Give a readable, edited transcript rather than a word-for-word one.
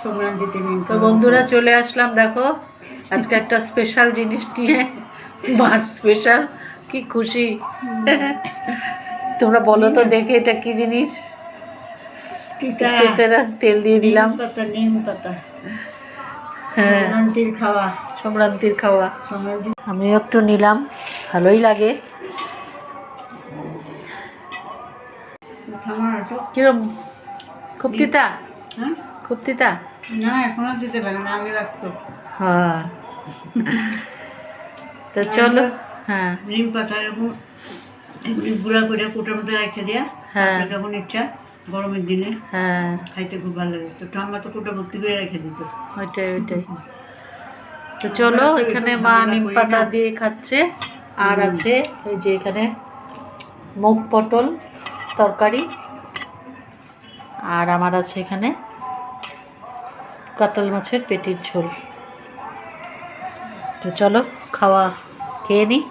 সংক্রান্তিতে নিম তো বন্ধুরা চলে আসলাম, দেখো আজকে একটা স্পেশাল জিনিস নিয়ে, মার স্পেশাল। কি খুশি তোমরা বলো তো দেখে এটা কি জিনিস। তেল দিয়ে দিলাম। নিম পাতা হ্যাঁ, সংক্রান্তির খাওয়া। সংক্রান্তির খাওয়া। সংক্রান্তি আমিও একটু নিলাম, ভালোই লাগে। কিরম, খুব তিতা? হ্যাঁ, খুব তিতা না এখনো দিতে লাগে না, আগে লাগতো। হ্যাঁ, তো চলো। হ্যাঁ, নিম পাতা এরকম গুঁড়া করে কোটার মধ্যে রেখে দেয়া, হ্যাঁ যখন ইচ্ছা গরমের দিনে হ্যাঁ, খাইতে খুব ভালো লাগে। তো ঠাম্মা তো কোটা ভর্তি করে রেখে দিত। ওইটাই ওইটাই। তো চলো, এখানে মা নিম পাতা দিয়ে খাচ্ছে। আর আছে এই যে এখানে মুগ পটল তরকারি, আর আমার আছে এখানে কাতল মাছের পেটির ঝোল। তো চলো খেয়ে নিই।